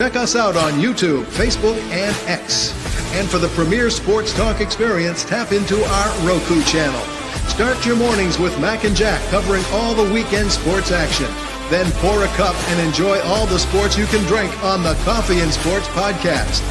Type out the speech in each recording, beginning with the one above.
Check us out on YouTube, Facebook, and X. And for the premier sports talk experience, tap into our Roku channel. Start your mornings with Mac and Jack covering all the weekend sports action. Then pour a cup and enjoy all the sports you can drink on the Coffee and Sports podcast.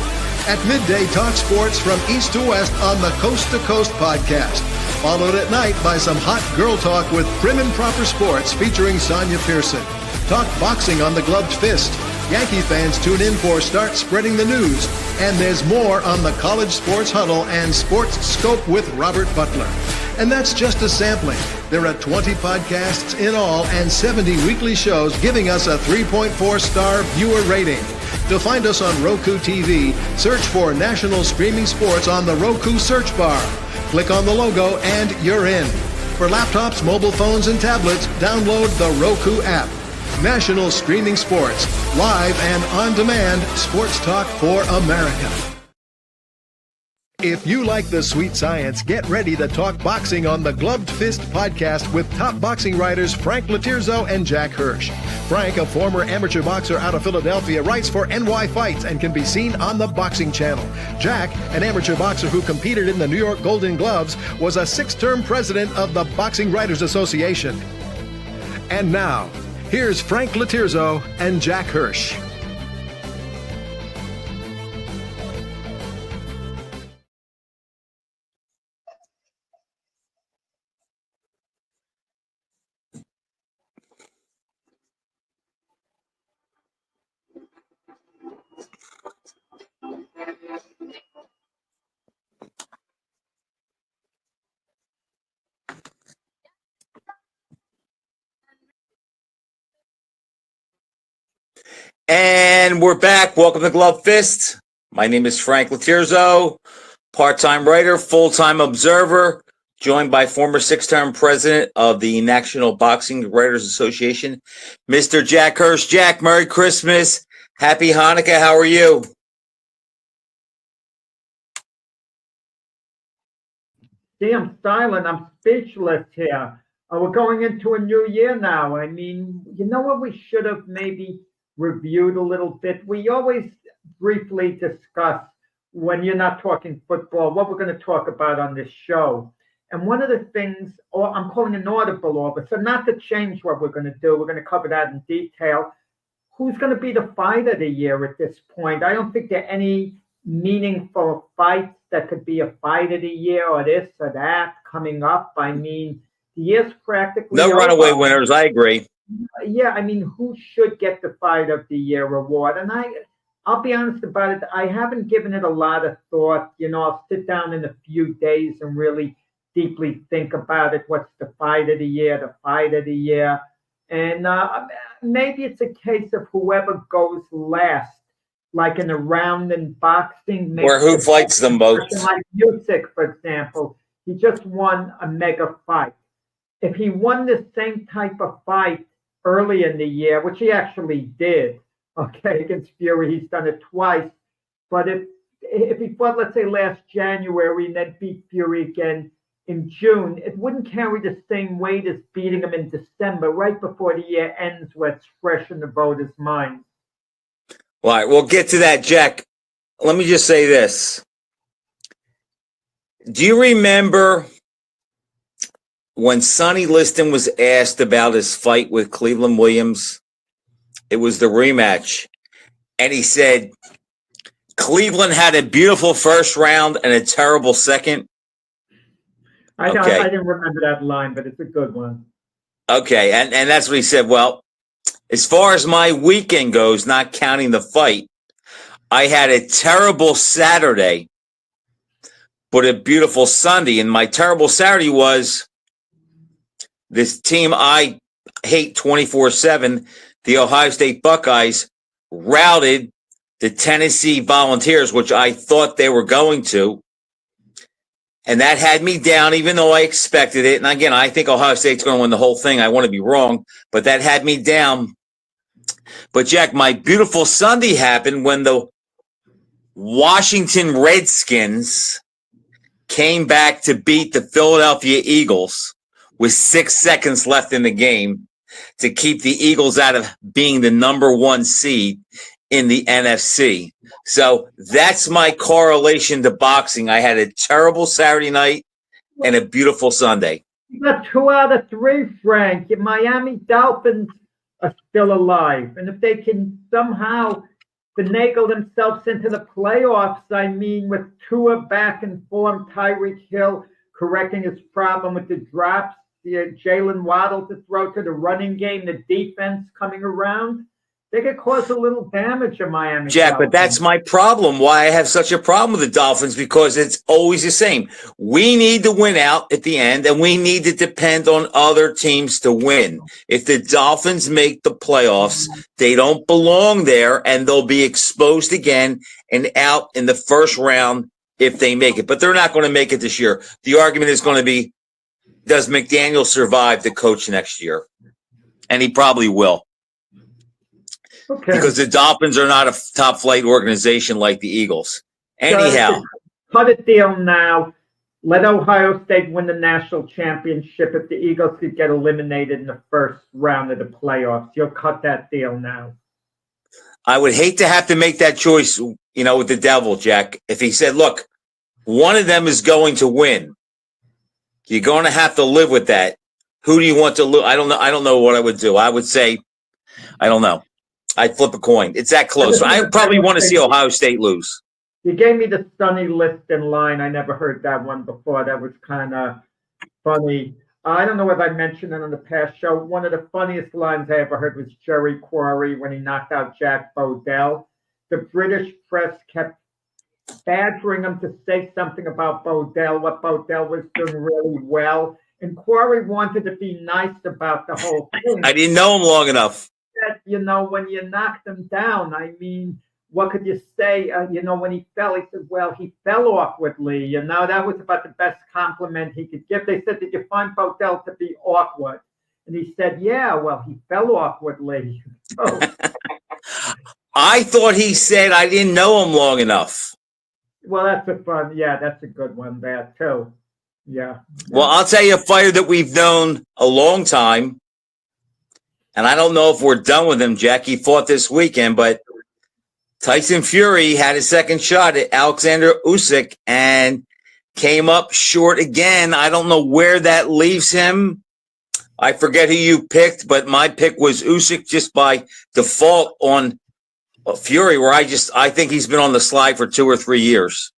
At midday, talk sports from east to west on the Coast to Coast podcast. Followed at night by some hot girl talk with Prim and Proper Sports featuring Sonia Pearson. Talk boxing on the Gloved Fist. Yankee fans tune in for Start Spreading the News. And there's more on the College Sports Huddle and Sports Scope with Robert Butler. And that's just a sampling. There are 20 podcasts in all and 70 weekly shows giving us a 3.4-star viewer rating. To find us on Roku TV, search for National Streaming Sports on the Roku search bar. Click on the logo and you're in. For laptops, mobile phones, and tablets, download the Roku app. National Streaming Sports, live and on demand, sports talk for America. If you like the sweet science, get ready to talk boxing on the Gloved Fist podcast with top boxing writers Frank Latirzo and Jack Hirsch. Frank, a former amateur boxer out of Philadelphia, writes for NY Fights and can be seen on the Boxing Channel. Jack, an amateur boxer who competed in the New York Golden Gloves, was a 6-term president of the Boxing Writers Association. And now, here's Frank Latirzo and Jack Hirsch. And we're back. Welcome to Glove Fist. My name is Frank Latirzo, part-time writer, full-time observer, joined by former 6-term president of the National Boxing Writers Association, Mr. Jack Hirsch. Jack, Merry Christmas. Happy Hanukkah. How are you? See, I'm silent. I'm speechless here. We're going into a new year now. I mean, you know what we should have maybe reviewed a little bit? We always briefly discuss, when you're not talking football, what we're going to talk about on this show. And one of the things, or I'm calling an audible offer, so not to change what we're going to do, we're going to cover that in detail. Who's going to be the fight of the year at this point? I don't think there are any meaningful fights that could be a fight of the year or this or that coming up. I mean, the year's practically no over. Runaway winners. I agree. Yeah, I mean, who should get the Fight of the Year award? And I'll be honest about it, I haven't given it a lot of thought. You know, I'll sit down in a few days and really deeply think about it. What's the Fight of the Year, the Fight of the Year? And maybe it's a case of whoever goes last, like in a round in boxing. Or who fights them both. Like Usyk, for example, he just won a mega fight. If he won the same type of fight early in the year, which he actually did, okay, against Fury, he's done it twice. But if he fought, let's say, last January and then beat Fury again in June, it wouldn't carry the same weight as beating him in December, right before the year ends, where it's fresh in the voters' minds. All right, we'll get to that, Jack. Let me just say this. Do you remember when Sonny Liston was asked about his fight with Cleveland Williams? It was the rematch. And he said, Cleveland had a beautiful first round and a terrible second. I didn't remember that line, but it's a good one. Okay, and that's what he said. Well, as far as my weekend goes, not counting the fight, I had a terrible Saturday, but a beautiful Sunday. And my terrible Saturday was this team I hate 24/7, the Ohio State Buckeyes, routed the Tennessee Volunteers, which I thought they were going to. And that had me down, even though I expected it. And again, I think Ohio State's going to win the whole thing. I want to be wrong, but that had me down. But, Jack, my beautiful Sunday happened when the Washington Redskins came back to beat the Philadelphia Eagles with 6 seconds left in the game to keep the Eagles out of being the number 1 seed in the NFC. So that's my correlation to boxing. I had a terrible Saturday night and a beautiful Sunday. You got 2 out of 3, Frank. Your Miami Dolphins are still alive. And if they can somehow finagle themselves into the playoffs, I mean, with Tua back in form, Tyreek Hill correcting his problem with the drops, Jalen Waddle to throw to the running game, the defense coming around, they could cause a little damage in Miami. Jack, Dolphins. but that's my problem. Why I have such a problem with the Dolphins, because it's always the same. We need to win out at the end, and we need to depend on other teams to win. If the Dolphins make the playoffs, they don't belong there, and they'll be exposed again and out in the first round if they make it. But they're not going to make it this year. The argument is going to be, does McDaniel survive the coach next year? And he probably will. Okay. Because the Dolphins are not a top flight organization like the Eagles. Anyhow. Cut a deal now. Let Ohio State win the national championship if the Eagles could get eliminated in the first round of the playoffs. You'll cut that deal now. I would hate to have to make that choice, with the devil, Jack. If he said, look, one of them is going to win, you're going to have to live with that. Who do you want to lose? I don't know. I don't know what I would do. I would say, I don't know. I'd flip a coin. It's that close. I probably want to see Ohio State lose. You gave me the Sonny Liston line. I never heard that one before. That was kind of funny. I don't know if I mentioned it on the past show. One of the funniest lines I ever heard was Jerry Quarry when he knocked out Jack Bodell. The British press kept badgering him to say something about Bodell, what Bodell was doing really well. And Quarry wanted to be nice about the whole thing. I didn't know him long enough. That, when you knocked him down, I mean, what could you say? When he fell, he said, well, he fell awkwardly. That was about the best compliment he could give. They said, did you find Bodell to be awkward? And he said, yeah, well, he fell awkwardly. Oh. I thought he said I didn't know him long enough. Well, that's a good one there, too. Yeah. Well, I'll tell you a fighter that we've known a long time. And I don't know if we're done with him, Jack. He fought this weekend, but Tyson Fury had a second shot at Alexander Usyk and came up short again. I don't know where that leaves him. I forget who you picked, but my pick was Usyk just by default on Fury, where I think he's been on the slide for 2 or 3 years.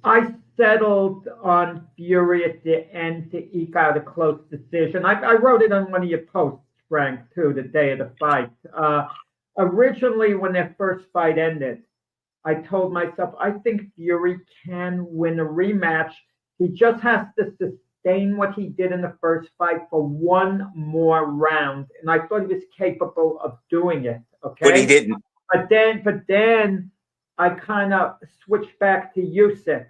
I settled on Fury at the end to eke out a close decision. I wrote it on one of your posts, Frank, too, the day of the fight. Originally, when their first fight ended, I told myself, I think Fury can win a rematch. He just has to sustain what he did in the first fight for one more round. And I thought he was capable of doing it. Okay. But he didn't. But then I kind of switched back to Usyk.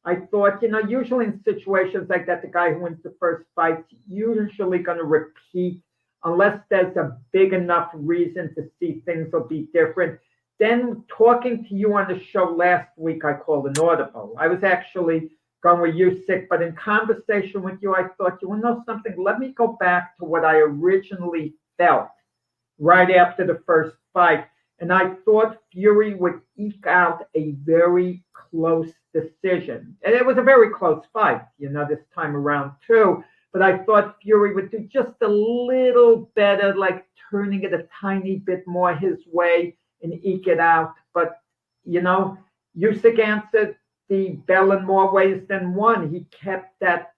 I thought, usually in situations like that, the guy who wins the first fight's usually going to repeat unless there's a big enough reason to see things will be different. Then talking to you on the show last week, I called an audible. I was actually going with Usyk, but in conversation with you, I thought, you want to know something? Let me go back to what I originally felt right after the first fight. And I thought Fury would eke out a very close decision. And it was a very close fight, this time around too. But I thought Fury would do just a little better, like turning it a tiny bit more his way and eke it out. But, Usyk answered the bell in more ways than one. He kept that,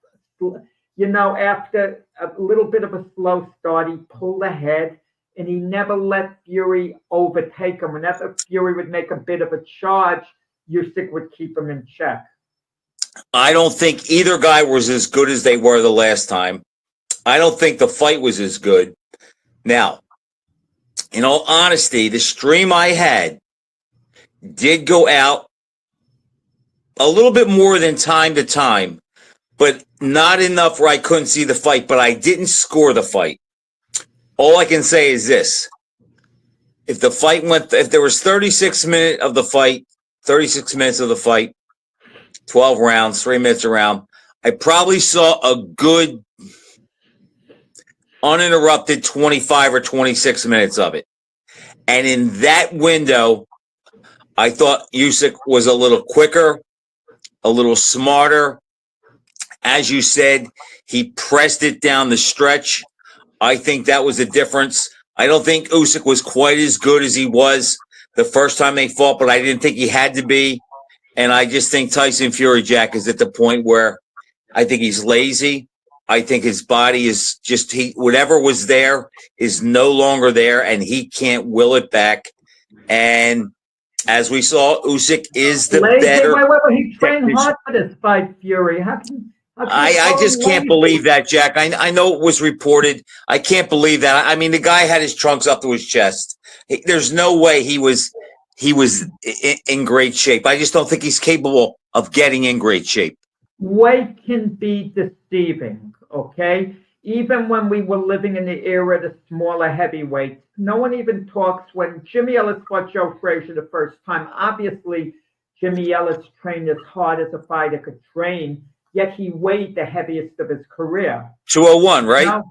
after a little bit of a slow start, he pulled ahead. And he never let Fury overtake him. Whenever Fury would make a bit of a charge, Usyk would keep him in check. I don't think either guy was as good as they were the last time. I don't think the fight was as good. Now, in all honesty, the stream I had did go out a little bit more than time to time, but not enough where I couldn't see the fight, but I didn't score the fight. All I can say is this. If there was 36 minutes of the fight, 12 rounds, 3 minutes a round, I probably saw a good uninterrupted 25 or 26 minutes of it. And in that window, I thought Usyk was a little quicker, a little smarter. As you said, he pressed it down the stretch. I think that was the difference. I don't think Usyk was quite as good as he was the first time they fought, but I didn't think he had to be. And I just think Tyson Fury, Jack, is at the point where I think he's lazy. I think his body is just whatever was there is no longer there, and he can't will it back. And as we saw, Usyk is the better. Wait, he trained hard for this fight, Fury. How can I just can't believe that, Jack. I know it was reported. I can't believe that. I mean, the guy had his trunks up to his chest. There's no way he was in great shape. I just don't think he's capable of getting in great shape. Weight can be deceiving, okay? Even when we were living in the era of the smaller heavyweights, no one even talks when Jimmy Ellis fought Joe Frazier the first time. Obviously, Jimmy Ellis trained as hard as a fighter could train, yet he weighed the heaviest of his career. 201, right? Now,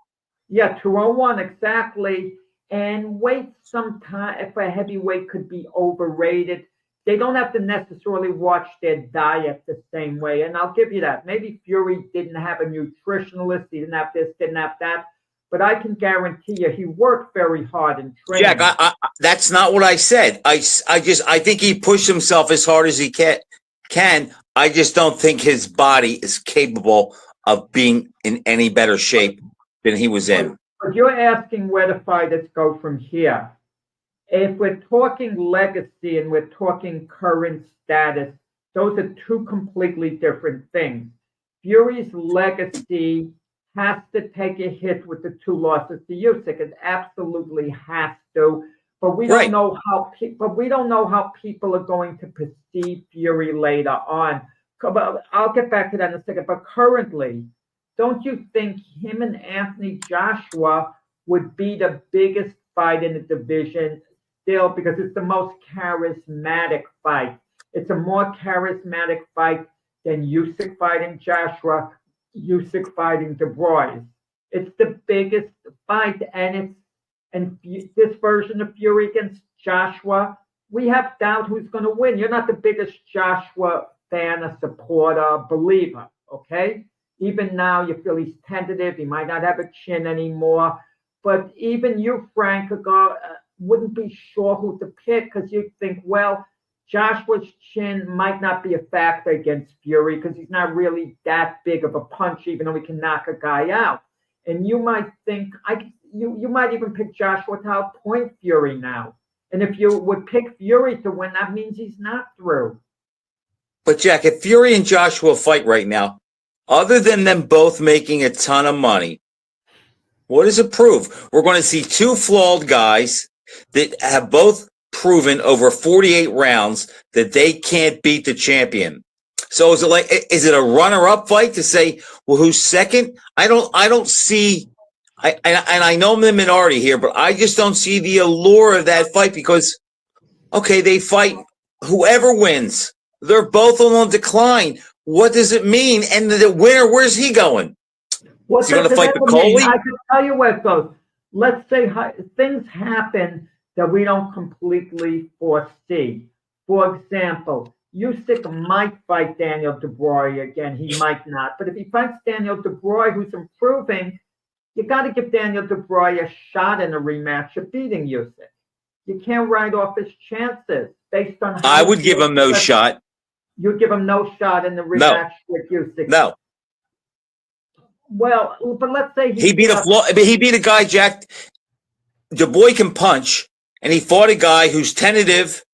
yeah, 201, exactly. And weight sometimes, if a heavyweight could be overrated, they don't have to necessarily watch their diet the same way. And I'll give you that. Maybe Fury didn't have a nutritionalist. He didn't have this, didn't have that. But I can guarantee you he worked very hard in training. Jack, that's not what I said. I think he pushed himself as hard as he can. I just don't think his body is capable of being in any better shape than he was in. But you're asking where the fighters go from here. If we're talking legacy and we're talking current status, those are two completely different things. Fury's legacy has to take a hit with the two losses to Usyk. It absolutely has to. But we don't know how. But we don't know how people are going to perceive Fury later on. I'll get back to that in a second. But currently, don't you think him and Anthony Joshua would be the biggest fight in the division still, because it's the most charismatic fight? It's a more charismatic fight than Usyk fighting Joshua, Usyk fighting Du Bois. It's the biggest fight, and this version of Fury against Joshua, we have doubt who's going to win. You're not the biggest Joshua fan, a supporter, believer, okay? Even now, you feel he's tentative. He might not have a chin anymore. But even you, Frank, wouldn't be sure who to pick, because you think, well, Joshua's chin might not be a factor against Fury because he's not really that big of a punch, even though he can knock a guy out. And you might think, you might even pick Joshua to outpoint Fury now. And if you would pick Fury to win, that means he's not through. But Jack, if Fury and Joshua fight right now, other than them both making a ton of money, what does it prove? We're going to see two flawed guys that have both proven over 48 rounds that they can't beat the champion. So is it a runner-up fight to say, well, who's second? I don't see, and I know I'm the minority here, but I just don't see the allure of that fight because, okay, they fight whoever wins. They're both on decline. What does it mean? And the winner, where's he going? Is he going to fight Piccoli? I can tell you where it goes. Let's say things happen that we don't completely foresee. For example, Usyk might fight Daniel Dubois again. He might not. But if he fights Daniel Dubois, who's improving, you got to give Daniel Dubois a shot in a rematch of beating Usyk. You can't write off his chances based on how I would give him no shot. You'd give him no shot in the rematch with Usyk. No. Well, but let's say he beat a guy, Jack. Dubois can punch, and he fought a guy who's tentative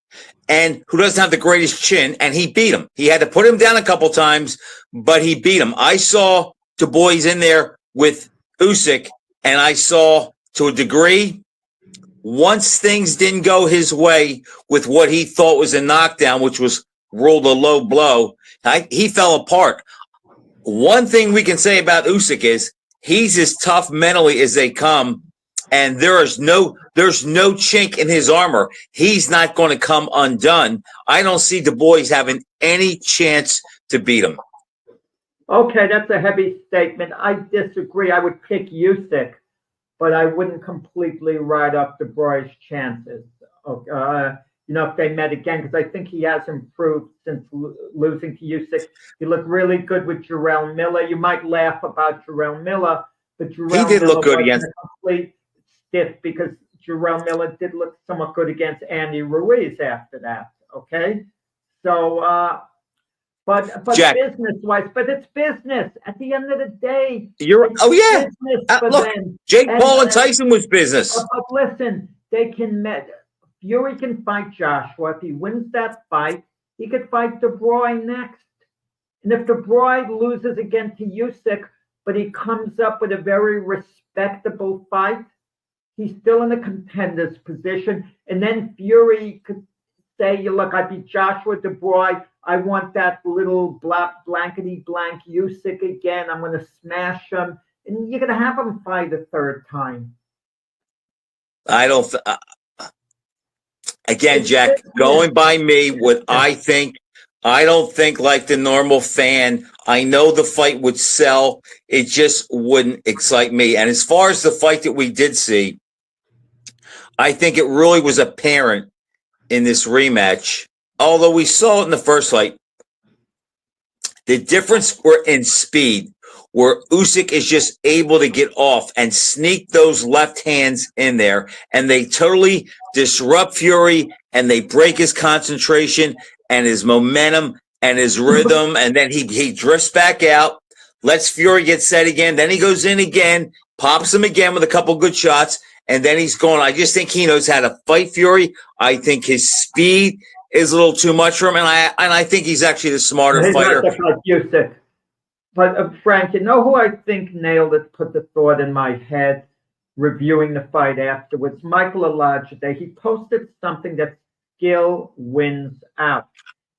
and who doesn't have the greatest chin, and he beat him. He had to put him down a couple times, but he beat him. I saw Dubois in there with Usyk, and I saw, to a degree, once things didn't go his way with what he thought was a knockdown, which was ruled a low blow, he fell apart. One thing we can say about Usyk is he's as tough mentally as they come, and there's no chink in his armor. He's not going to come undone. I don't see Dubois having any chance to beat him. Okay, that's a heavy statement. I disagree. I would pick Usyk, but I wouldn't completely write up Dubois' chances. If they met again, because I think he has improved since losing to Usyk. He looked really good with Jarrell Miller. You might laugh about Jarrell Miller, but Jarrell He did Miller look good wasn't against. a complete stiff, because Jarrell Miller did look somewhat good against Andy Ruiz after that. Okay, so but Jack, business-wise, but it's business. At the end of the day, oh yeah. business for Look, them. Jake Paul and Tyson was business. But listen, they can Fury can fight Joshua. If he wins that fight, he could fight De Bruyne next. And if De Bruyne loses again to Usyk, but he comes up with a very respectable fight, he's still in a contender's position. And then Fury could say, look, I beat Joshua De Bruyne. I want that little blankety blank Usyk again. I'm going to smash him. And you're going to have him fight a third time. I don't. Again, Jack, going by me, what I think, I don't think like the normal fan. I know the fight would sell. It just wouldn't excite me. And as far as the fight that we did see, I think it really was apparent in this rematch, although we saw it in the first fight, the difference were in speed, where Usyk is just able to get off and sneak those left hands in there, and they totally disrupt Fury, and they break his concentration and his momentum and his rhythm, and then he drifts back out, lets Fury get set again, then he goes in again, pops him again with a couple good shots, and then he's gone. I just think he knows how to fight Fury. I think his speed is a little too much for him, and I think he's actually the smarter fighter. Usyk. But Frank, you know who I think nailed it, put the thought in my head, reviewing the fight afterwards? Michael Olajide. He posted something that skill wins out.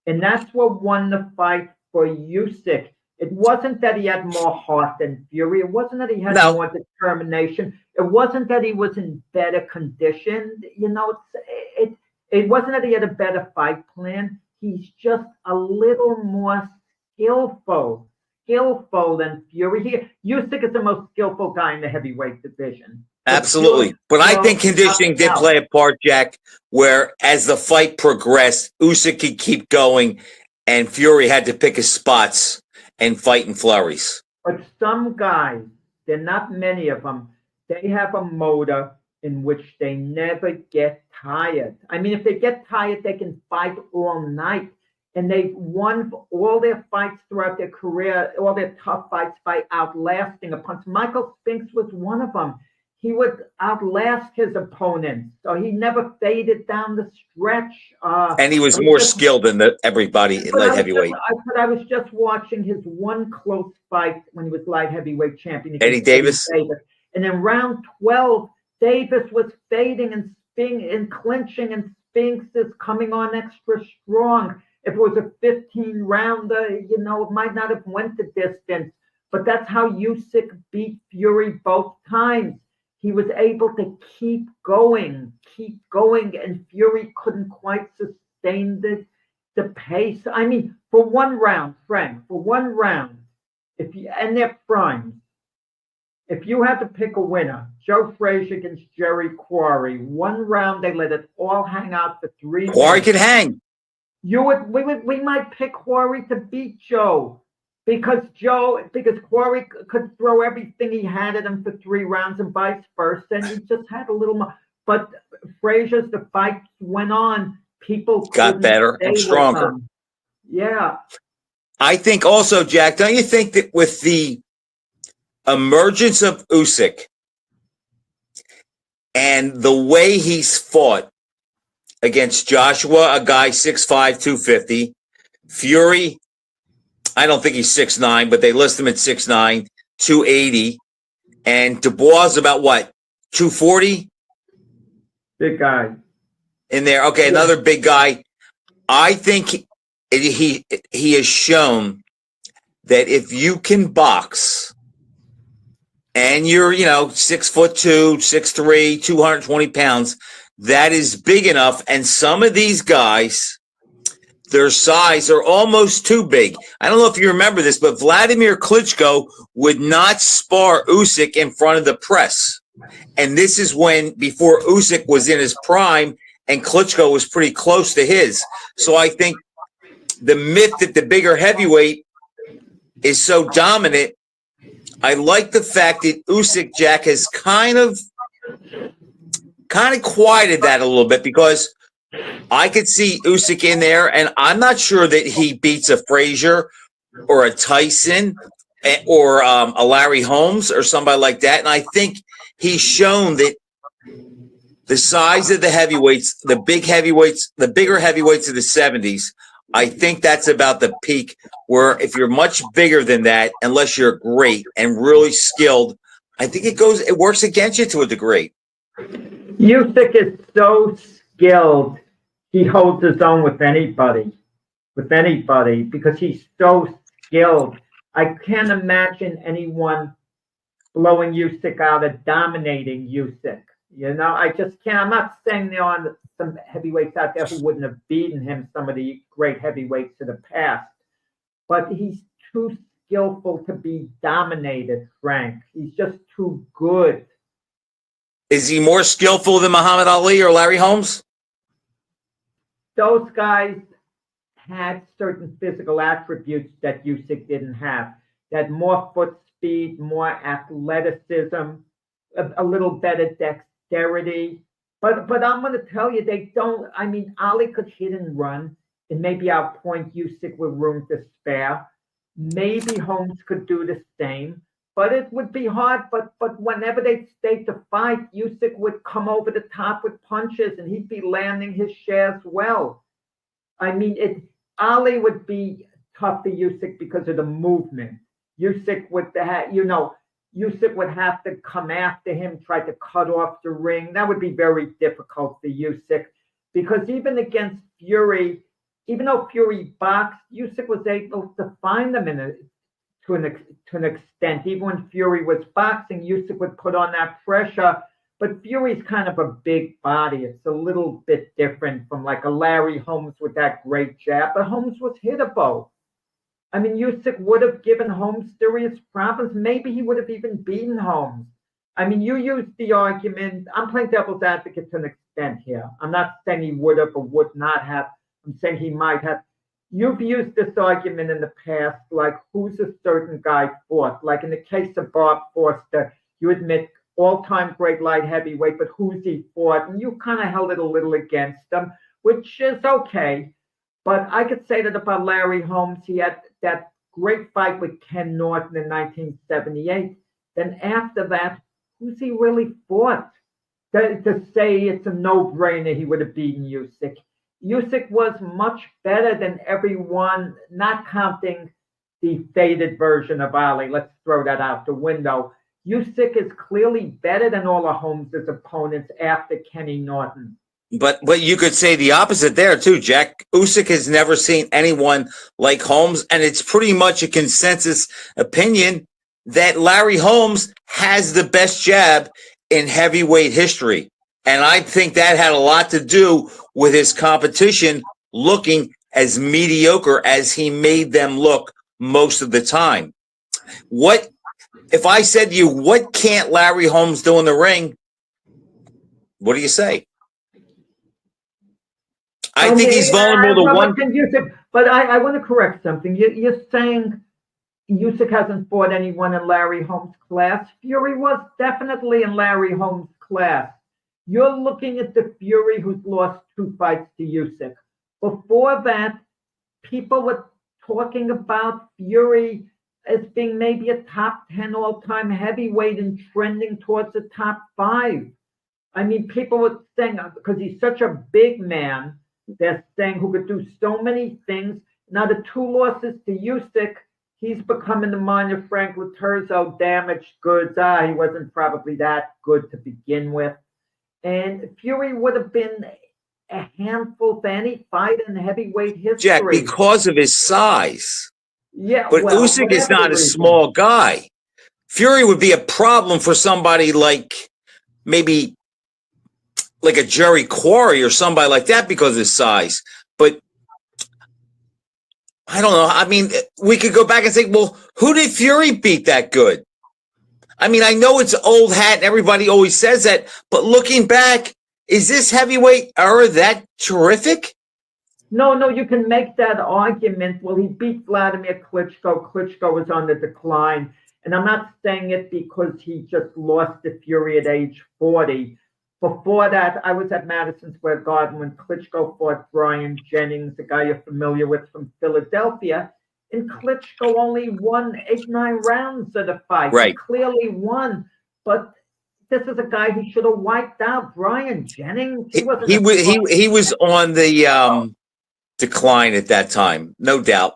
And that's what won the fight for Usyk. It wasn't that he had more heart than Fury. It wasn't that he had more determination. It wasn't that he was in better condition. It wasn't that he had a better fight plan. He's just a little more skillful than Fury. Usyk is the most skillful guy in the heavyweight division. Absolutely. But I think conditioning did play a part, Jack, where as the fight progressed, Usyk could keep going and Fury had to pick his spots and fight in flurries. But some guys, there are not many of them, they have a motor in which they never get tired. I mean, if they get tired, they can fight all night. And they've won all their fights throughout their career, all their tough fights by outlasting opponents. Michael Spinks was one of them. He would outlast his opponents. So he never faded down the stretch. And he was more skilled than everybody in light heavyweight. I was just watching his one close fight when he was light heavyweight champion. Eddie Davis. And in round 12, Davis was fading and clinching, and Spinks is coming on extra strong. If it was a 15-rounder, it might not have went the distance. But that's how Usyk beat Fury both times. He was able to keep going, and Fury couldn't quite sustain the pace. I mean, for one round, Frank, and their primes, if you had to pick a winner, Joe Frazier against Jerry Quarry, one round they let it all hang out for 3 minutes. Quarry could hang. We might pick Quarry to beat Joe because Quarry could throw everything he had at him for 3 rounds and vice versa, and he just had a little more. But Frazier's, the fight went on. People got better and stronger. Yeah. I think also, Jack, don't you think that with the emergence of Usyk and the way he's fought against Joshua, a guy 6'5", 250. Fury, I don't think he's 6'9", but they list him at 6'9", 280. And Dubois about what, 240? Big guy. In there. Okay, another big guy. I think he has shown that if you can box and you're, 6'2", 6'3", 220 pounds, that is big enough. And some of these guys, their size are almost too big. I don't know if you remember this, but Vladimir Klitschko would not spar Usyk in front of the press. And this is before Usyk was in his prime and Klitschko was pretty close to his. So I think the myth that the bigger heavyweight is so dominant, I like the fact that Usyk, Jack, has kind of quieted that a little bit, because I could see Usyk in there, and I'm not sure that he beats a Frazier or a Tyson or a Larry Holmes or somebody like that. And I think he's shown that the size of the heavyweights, the bigger heavyweights of the 70s, I think that's about the peak, where if you're much bigger than that, unless you're great and really skilled, I think it works against you to a degree. Usyk is so skilled. He holds his own with anybody, because he's so skilled. I can't imagine anyone blowing Usyk out or dominating Usyk. You know, I just can't. I'm not saying there aren't some heavyweights out there who wouldn't have beaten him, some of the great heavyweights of the past, but he's too skillful to be dominated, Frank. He's just too good. Is he more skillful than Muhammad Ali or Larry Holmes? Those guys had certain physical attributes that Usyk didn't have. That more foot speed, more athleticism, a little better dexterity. But I'm going to tell you, they don't. I mean, Ali could hit and run, and maybe outpoint Usyk with room to spare. Maybe Holmes could do the same, but it would be hard. But whenever they'd stay to fight, Usyk would come over the top with punches, and he'd be landing his shares well. I mean, Ali would be tough to Usyk because of the movement. Usyk would Usyk would have to come after him, try to cut off the ring. That would be very difficult for Usyk, because even against Fury, even though Fury boxed, Usyk was able to find them to an extent. Even when Fury was boxing, Usyk would put on that pressure. But Fury's kind of a big body. It's a little bit different from like a Larry Holmes with that great jab. But Holmes was hittable. I mean, Usyk would have given Holmes serious problems. Maybe he would have even beaten Holmes. I mean, you used the argument. I'm playing devil's advocate to an extent here. I'm not saying he would have or would not have. I'm saying he might have. You've used this argument in the past, like who's a certain guy fought. Like in the case of Bob Foster, you admit all-time great light heavyweight, but who's he fought? And you kind of held it a little against him, which is okay. But I could say that about Larry Holmes. He had that great fight with Ken Norton in 1978. Then after that, who's he really fought? To say it's a no-brainer he would have beaten Usyk. Usyk was much better than everyone, not counting the faded version of Ali. Let's throw that out the window. Usyk is clearly better than all of Holmes' opponents after Kenny Norton. But you could say the opposite there too, Jack. Usyk has never seen anyone like Holmes, and it's pretty much a consensus opinion that Larry Holmes has the best jab in heavyweight history. And I think that had a lot to do with his competition looking as mediocre as he made them look most of the time. What if I said to you, what can't Larry Holmes do in the ring? What do you say? I think he's vulnerable to one. But I want to correct something. You're saying Usyk hasn't fought anyone in Larry Holmes' class. Fury was definitely in Larry Holmes' class. You're looking at the Fury who's lost 2 fights to Usyk. Before that, people were talking about Fury as being maybe a top 10 all-time heavyweight and trending towards the top 5. I mean, people were saying, because he's such a big man, they're saying who could do so many things. Now, the 2 losses to Usyk, he's become in the mind of Frank Laterzo damaged goods. He wasn't probably that good to begin with. And Fury would have been a handful for any fighter in heavyweight history. Jack, because of his size. Yeah, but Usyk is not a small guy. Fury would be a problem for somebody like maybe like a Jerry Quarry or somebody like that because of his size. But I don't know. I mean, we could go back and say, well, who did Fury beat that good? I mean, I know it's old hat and everybody always says that, but looking back, Is this heavyweight era that terrific? No, you can make that argument. Well, he beat Vladimir Klitschko. Klitschko was on the decline. And I'm not saying it because he just lost to Fury at age 40. Before that, I was at Madison Square Garden when Klitschko fought Brian Jennings, a guy you're familiar with from Philadelphia. And Klitschko only won 8-9 rounds of the fight. Right. He clearly won. But this is a guy who should have wiped out Brian Jennings. He was on the decline at that time, no doubt.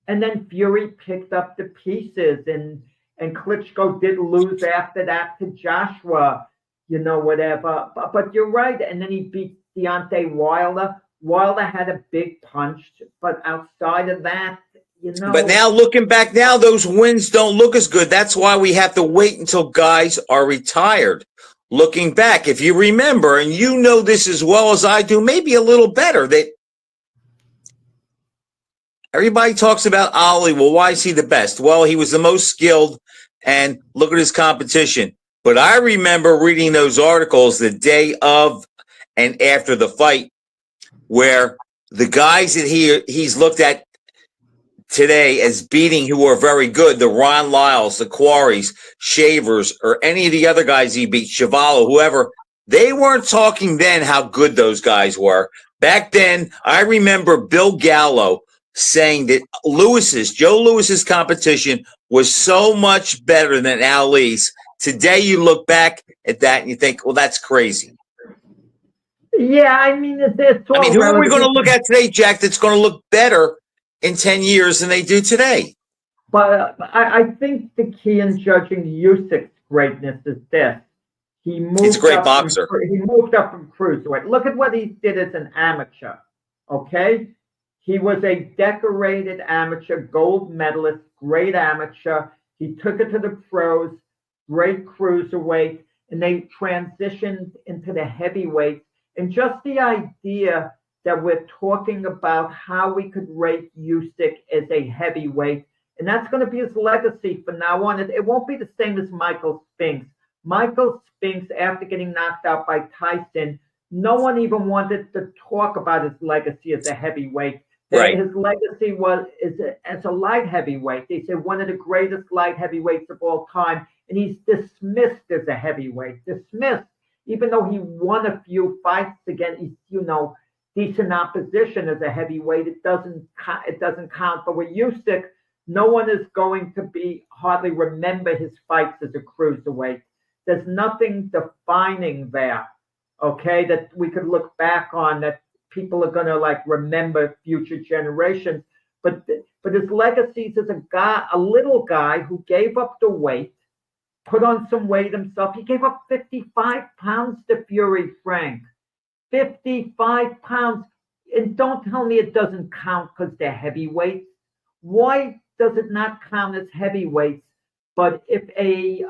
And then Fury picked up the pieces, and Klitschko did lose after that to Joshua, whatever. But you're right. And then he beat Deontay Wilder. Wilder had a big punch, but outside of that, But now looking back now, those wins don't look as good. That's why we have to wait until guys are retired. Looking back, if you remember, and you know this as well as I do, maybe a little better, that everybody talks about Ali. Well, why is he the best? Well, he was the most skilled, and look at his competition. But I remember reading those articles the day of and after the fight where the guys that he's looked at today as beating who are very good, the Ron Lyles, the Quarries, Shavers, or any of the other guys he beat, Chevalo, whoever, they weren't talking then how good those guys were. Back then, I remember Bill Gallo saying that Joe Lewis's competition was so much better than Ali's. Today, you look back at that and you think, well, that's crazy. Yeah, I mean, who are we going to look at today, Jack, that's going to look better in 10 years than they do today? But I think the key in judging Usyk's greatness is this. He's a great boxer. He moved up from cruiserweight. Look at what he did as an amateur, okay? He was a decorated amateur, gold medalist, great amateur. He took it to the pros, great cruiserweight, and they transitioned into the heavyweight. And just the idea that we're talking about how we could rate Usyk as a heavyweight, and that's going to be his legacy from now on. It won't be the same as Michael Spinks. Michael Spinks, after getting knocked out by Tyson, no one even wanted to talk about his legacy as a heavyweight. Right. His legacy as a light heavyweight. They said one of the greatest light heavyweights of all time, and he's dismissed as a heavyweight. Dismissed, even though he won a few fights against, decent opposition as a heavyweight. It doesn't count. But with Usyk, no one is going to hardly remember his fights as a cruiserweight. There's nothing defining there, okay, that we could look back on that people are going to remember future generations. But his legacy is a little guy who gave up the weight, put on some weight himself. He gave up 55 pounds to Fury, Frank. 55 pounds. And don't tell me it doesn't count because they're heavyweights. Why does it not count as heavyweights? But if a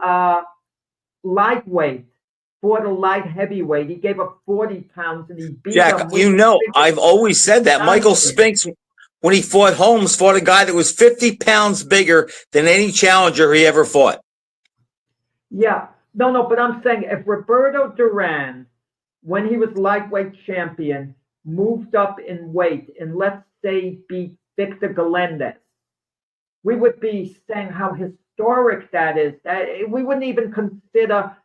lightweight fought a light heavyweight, he gave up 40 pounds and he beat Jack, I've always said that. Michael Spinks, when he fought Holmes, fought a guy that was 50 pounds bigger than any challenger he ever fought. Yeah. No, but I'm saying if Roberto Duran, when he was lightweight champion, moved up in weight and let's say beat Victor Galindez, we would be saying how historic that is. We wouldn't even consider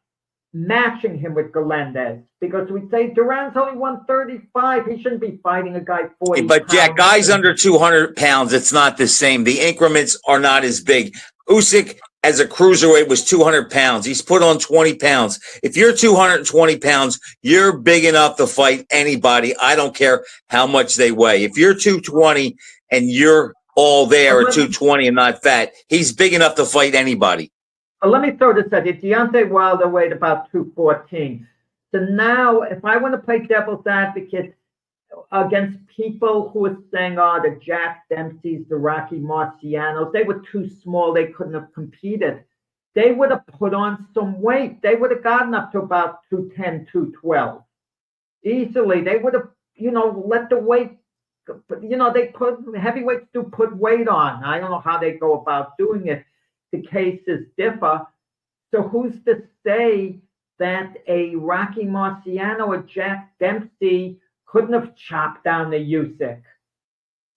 matching him with Galindez because we'd say Duran's only 135. He shouldn't be fighting a guy 40 But pounds. Jack, guys under 200 pounds, it's not the same. The increments are not as big. Usyk, as a cruiserweight, was 200 pounds. He's put on 20 pounds. If you're 220 pounds, you're big enough to fight anybody. I don't care how much they weigh. If you're 220 and you're all there at 220 and not fat, he's big enough to fight anybody. Let me throw this at you. Deontay Wilder weighed about 214. So now, if I want to play devil's advocate against people who are saying, the Jack Dempseys, the Rocky Marcianos, they were too small, they couldn't have competed. They would have put on some weight. They would have gotten up to about 210, 212. Easily. They would have, let the weight, heavyweights do put weight on. I don't know how they go about doing it. The cases differ. So who's to say that a Rocky Marciano or Jack Dempsey couldn't have chopped down the Usyk.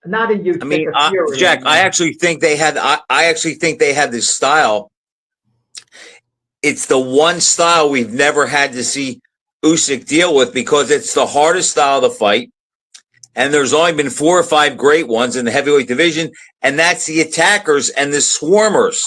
Not a Usyk, I mean, a Fury. Jack, I actually think they had. I actually think they had this style. It's the one style we've never had to see Usyk deal with because it's the hardest style to fight. And there's only been 4 or 5 great ones in the heavyweight division, and that's the attackers and the swarmers.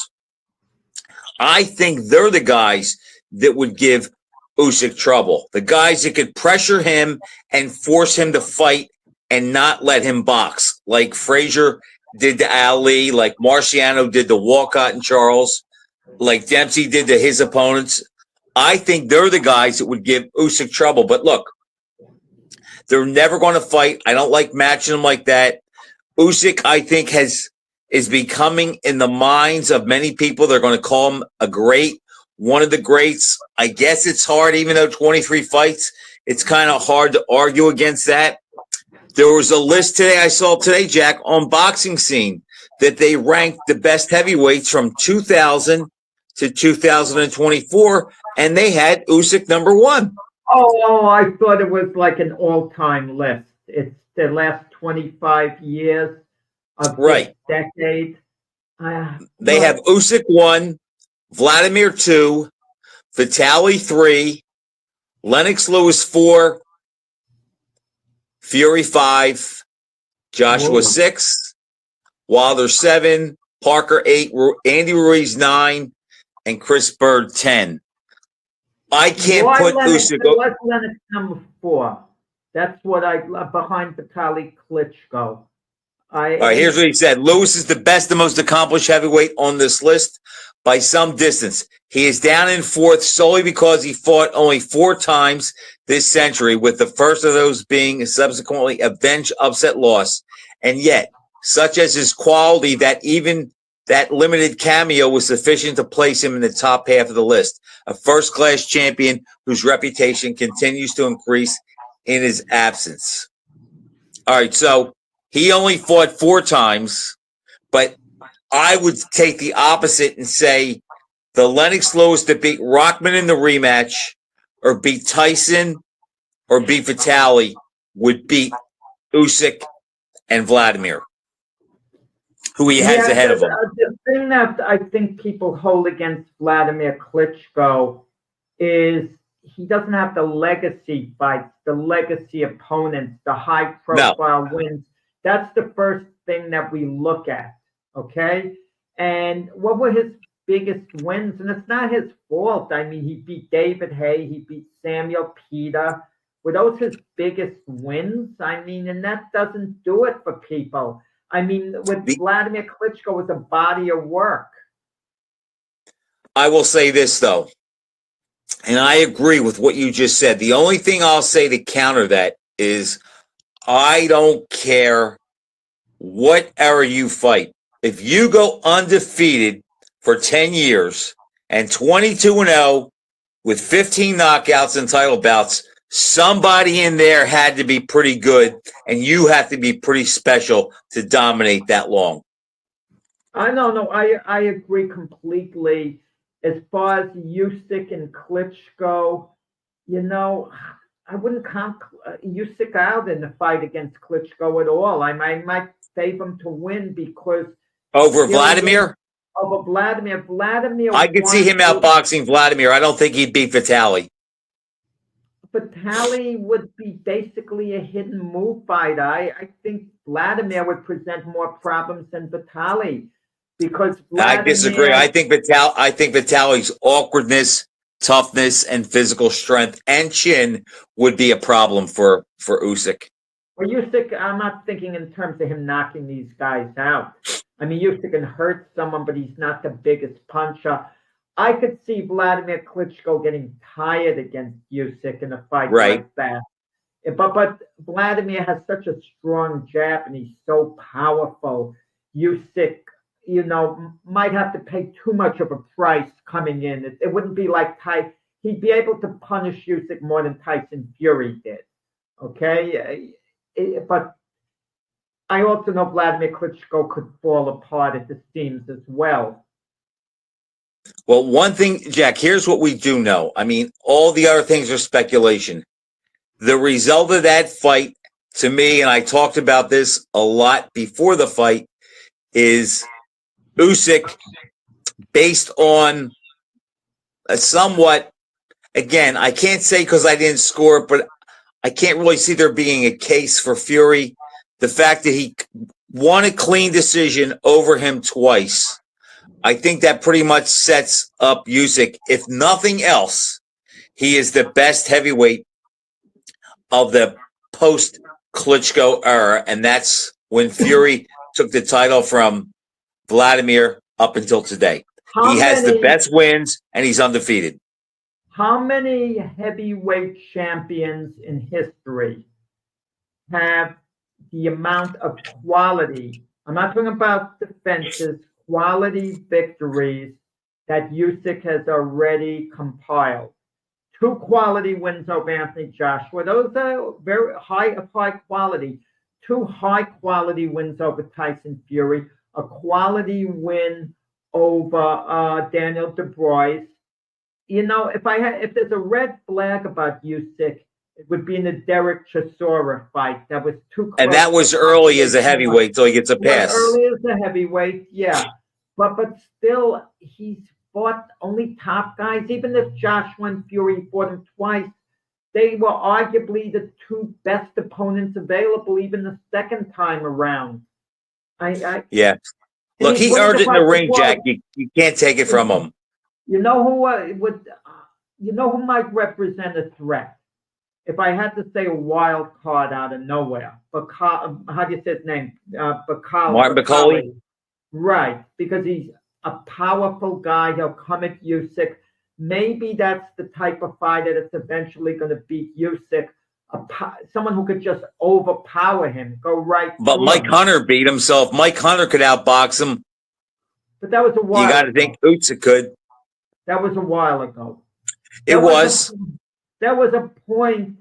I think they're the guys that would give Usyk trouble. The guys that could pressure him and force him to fight and not let him box, like Frazier did to Ali, like Marciano did to Walcott and Charles, like Dempsey did to his opponents. I think they're the guys that would give Usyk trouble. But look, they're never going to fight. I don't like matching them like that. Usyk, I think, is becoming in the minds of many people. They're going to call him a great, one of the greats. I guess it's hard, even though 23 fights, it's kind of hard to argue against that. There was a list today, I saw today, Jack, on Boxing Scene that they ranked the best heavyweights from 2000 to 2024, and they had Usyk number 1. Oh, I thought it was like an all-time list. It's the last 25 years of this decade. They have Usyk 1, Vladimir 2, Vitaly 3, Lennox Lewis 4, Fury 5, Joshua 6, Wilder 7, Parker 8, Andy Ruiz 9, and Chris Bird 10. I can't put Usyk. What's Lennox number 4? That's what behind Vitaly Klitschko. All right, here's what he said. Lewis is the best and most accomplished heavyweight on this list by some distance. He is down in 4th solely because he fought only 4 times this century, with the first of those being subsequently a bench upset loss. And yet, such as his quality, that even that limited cameo was sufficient to place him in the top half of the list. A first-class champion whose reputation continues to increase in his absence. All right, so he only fought 4 times, but I would take the opposite and say the Lennox Lewis that beat Rockman in the rematch or beat Tyson or beat Vitaly would beat Usyk and Vladimir, who he has ahead of him. The thing that I think people hold against Vladimir Klitschko is he doesn't have the legacy fights, the legacy opponents, the high-profile wins. That's the first thing that we look at, okay? And what were his biggest wins? And it's not his fault. I mean, he beat David Haye. He beat Samuel Peter. Were those his biggest wins? I mean, and that doesn't do it for people. I mean, with Vladimir Klitschko, it was a body of work. I will say this, though, and I agree with what you just said. The only thing I'll say to counter that is I don't care what era you fight. If you go undefeated for 10 years and 22-0 with 15 knockouts and title bouts, somebody in there had to be pretty good, and you have to be pretty special to dominate that long. I agree completely. As far as Usyk and Klitschko, you know, I wouldn't count Usyk out in the fight against Klitschko at all. I might save him to win because over Vladimir. Over Vladimir. I could see him outboxing Vladimir. I don't think he'd beat Vitaly. Vitaly would be basically a hidden move fighter. I think Vladimir would present more problems than Vitaly because Vladimir, I disagree. I think Vitaly's awkwardness, toughness, and physical strength and chin would be a problem for Usyk. Well, Usyk, I'm not thinking in terms of him knocking these guys out. I mean, Usyk can hurt someone, but he's not the biggest puncher. I could see Vladimir Klitschko getting tired against Usyk in a fight like that. But Vladimir has such a strong jab, and he's so powerful. Usyk, you know, might have to pay too much of a price coming in. It wouldn't be like Tyson. He'd be able to punish Usyk more than Tyson Fury did. Okay? But I also know Vladimir Klitschko could fall apart at the seams as well. Well, one thing, Jack, here's what we do know. I mean, all the other things are speculation. The result of that fight, to me, and I talked about this a lot before the fight, is Usyk, based on a somewhat, again, I can't say because I didn't score it, but I can't really see there being a case for Fury. The fact that he won a clean decision over him twice, I think that pretty much sets up Usyk. If nothing else, he is the best heavyweight of the post-Klitschko era, and that's when Fury took the title from Vladimir up until today. He has the best wins, and he's undefeated. How many heavyweight champions in history have the amount of quality? I'm not talking about defenses, quality victories that Usyk has already compiled. 2 quality wins over Anthony Joshua. Those are very high quality. 2 high quality wins over Tyson Fury. A quality win over Daniel Dubois. You know, if there's a red flag about Usyk, it would be in the Derek Chisora fight. That was too close. And that was early as a heavyweight, so he gets a pass. Early as a heavyweight, yeah. But still, he's fought only top guys. Even if Joshua and Fury fought him twice, they were arguably the 2 best opponents available, even the second time around. Yeah. Look, he earned it in the ring, Jack. You can't take it from him. You know who might represent a threat? If I had to say a wild card out of nowhere, how do you say his name? Martin McCauley. Right, because he's a powerful guy. He'll come at Usyk. Maybe that's the type of fighter that's eventually going to beat Usyk. Someone who could just overpower him, go right. But Mike Hunter beat himself. Mike Hunter could outbox him. But that was a while. You got to think Usyk could. That was a while ago. There was a point,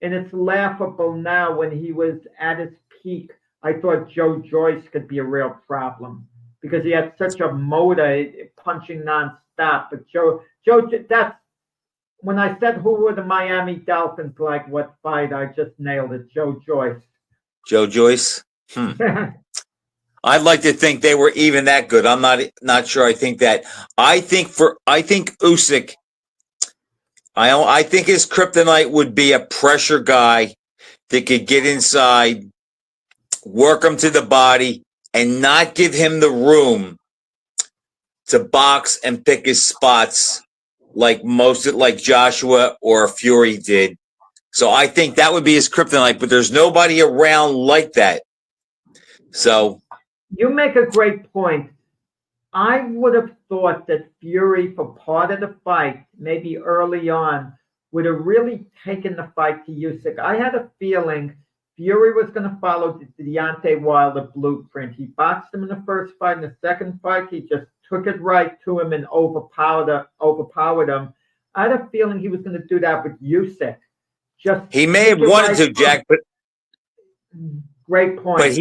and it's laughable now, when he was at his peak. I thought Joe Joyce could be a real problem because he had such a motor, punching nonstop. But Joe, that's when I said who were the Miami Dolphins, like what fight, I just nailed it. Joe Joyce. Joe Joyce. I'd like to think they were even that good. I'm not sure. I think that. I think Usyk. I think his kryptonite would be a pressure guy that could get inside, work him to the body, and not give him the room to box and pick his spots like Joshua or Fury did. So I think that would be his kryptonite, but there's nobody around like that. So you make a great point. I would have thought that Fury, for part of the fight, maybe early on, would have really taken the fight to Usyk. I had a feeling Fury was going to follow the Deontay Wilder blueprint. He boxed him in the first fight. In the second fight, he just took it right to him and overpowered him. I had a feeling he was going to do that with Usyk. He may have wanted to, Jack, but great point. But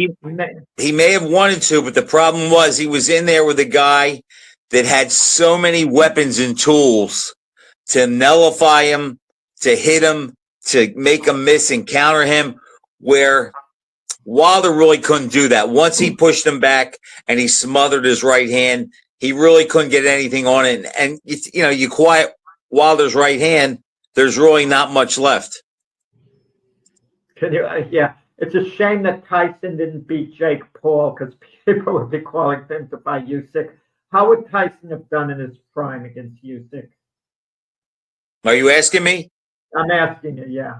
he may have wanted to, but the problem was he was in there with a guy that had so many weapons and tools to nullify him, to hit him, to make him miss and counter him, where Wilder really couldn't do that. Once he pushed him back and he smothered his right hand, he really couldn't get anything on it. And you quiet Wilder's right hand, there's really not much left. Yeah. It's a shame that Tyson didn't beat Jake Paul, because people would be calling him to fight Usyk. How would Tyson have done in his prime against Usyk? Are you asking me? I'm asking you, yeah.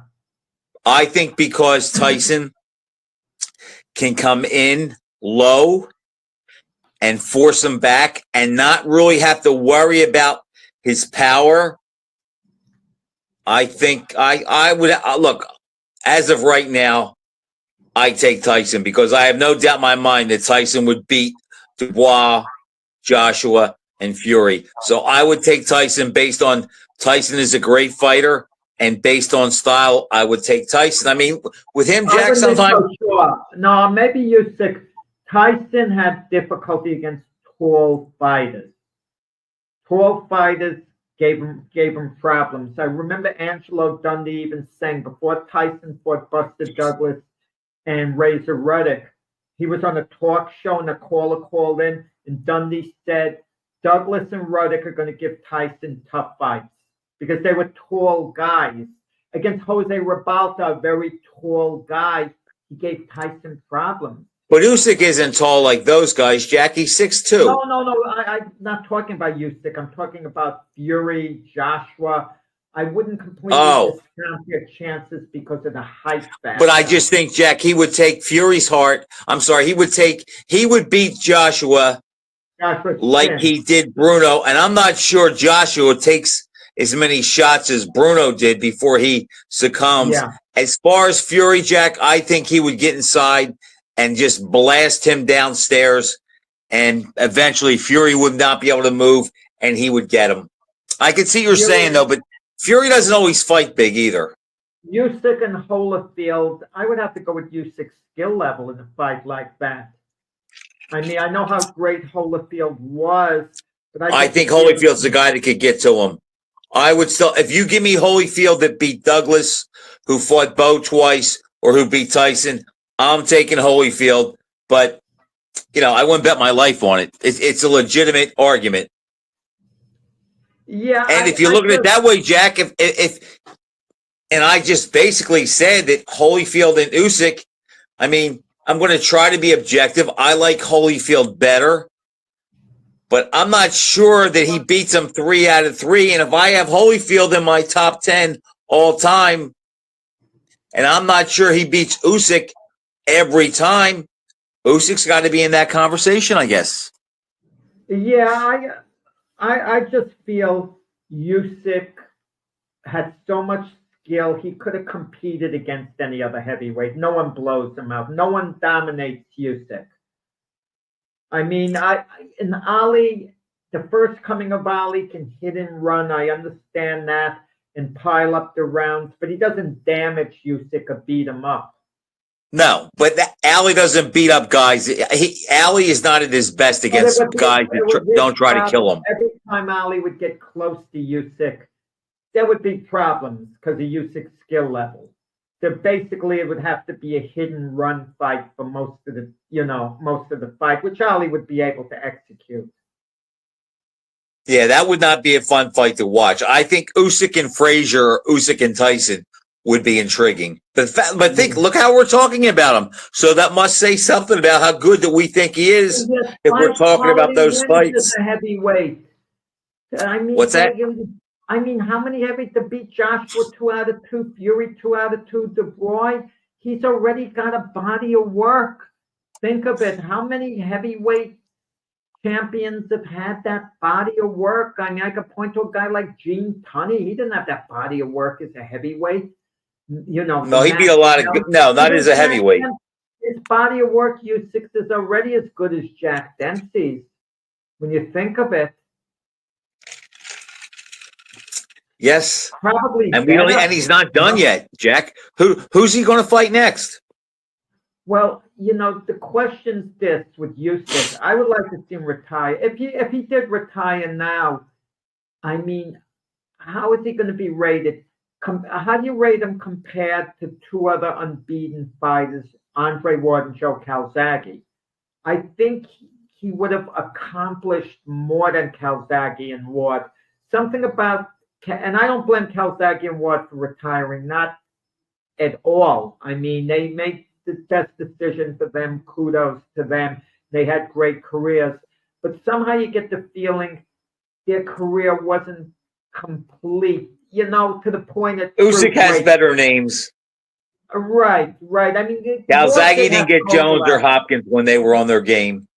I think because Tyson can come in low and force him back and not really have to worry about his power, I think I would look, as of right now, I take Tyson, because I have no doubt in my mind that Tyson would beat Dubois, Joshua, and Fury. So I would take Tyson based on Tyson is a great fighter, and based on style, I would take Tyson. I mean, with him, Jack, sometimes. So sure. No, maybe Usyk. Tyson had difficulty against tall fighters. Tall fighters gave him problems. I remember Angelo Dundee even saying before Tyson fought Buster Douglas and Razor Ruddock, he was on a talk show and a caller called in, and Dundee said Douglas and Ruddock are going to give Tyson tough fights because they were tall guys. Against Jose Ribalta, a very tall guy, he gave Tyson problems. But Usyk isn't tall like those guys. Jackie's 6'2". No. I'm not talking about Usyk. I'm talking about Fury, Joshua. I wouldn't completely discount their chances because of the height factor. But I just think, Jack, he would take Fury's heart. I'm sorry, he would beat Joshua like he did Bruno. And I'm not sure Joshua takes as many shots as Bruno did before he succumbs. Yeah. As far as Fury, Jack, I think he would get inside and just blast him downstairs, and eventually Fury would not be able to move, and he would get him. I can see what you're saying, though, but Fury doesn't always fight big either. Usyk and Holyfield, I would have to go with Usyk's skill level in a fight like that. I mean, I know how great Holyfield was, but I think Holyfield's the guy that could get to him. I would still, if you give me Holyfield that beat Douglas, who fought Bo twice, or who beat Tyson, I'm taking Holyfield, but, I wouldn't bet my life on it. It's a legitimate argument. Yeah. And if you look at it that way, Jack, and I just basically said that Holyfield and Usyk, I mean, I'm going to try to be objective. I like Holyfield better, but I'm not sure that he beats him 3 out of 3. And if I have Holyfield in my top 10 all time, and I'm not sure he beats Usyk every time, Usyk's got to be in that conversation, I guess. Yeah, I just feel Usyk had so much skill. He could have competed against any other heavyweight. No one blows him out. No one dominates Usyk. I mean, in Ali, the first coming of Ali can hit and run. I understand that and pile up the rounds, but he doesn't damage Usyk or beat him up. No, but Ali doesn't beat up guys. Ali is not at his best against guys that don't try to kill him. Every time Ali would get close to Usyk, there would be problems because of Usyk's skill level. So basically, it would have to be a hit and run fight for most of the fight, which Ali would be able to execute. Yeah, that would not be a fun fight to watch. I think Usyk and Frazier, or Usyk and Tyson would be intriguing. But look how we're talking about him. So that must say something about how good that we think he is if we're talking about those fights. A heavyweight. I mean, what's that? I mean, how many heavyweights to beat Joshua 2 out of 2, Fury 2 out of 2, DeBroy? He's already got a body of work. Think of it. How many heavyweight champions have had that body of work? I mean, I could point to a guy like Gene Tunney. He didn't have that body of work as a heavyweight. No, he'd be a lot of good. No, not as a heavyweight. His body of work, Usyk, is already as good as Jack Dempsey's. When you think of it. Yes, probably. And he's not done yet, Jack. Who's he going to fight next? Well, the question's this with Usyk. I would like to see him retire. If he did retire now, I mean, how is he going to be rated? How do you rate him compared to 2 other unbeaten fighters, Andre Ward and Joe Calzaghe? I think he would have accomplished more than Calzaghe and Ward. Something about, and I don't blame Calzaghe and Ward for retiring, not at all. I mean, they made the best decision for them. Kudos to them. They had great careers. But somehow you get the feeling their career wasn't complete. To the point that Usyk has better names. Right. I mean, Calzaghe didn't get Jones or Hopkins when they were on their game.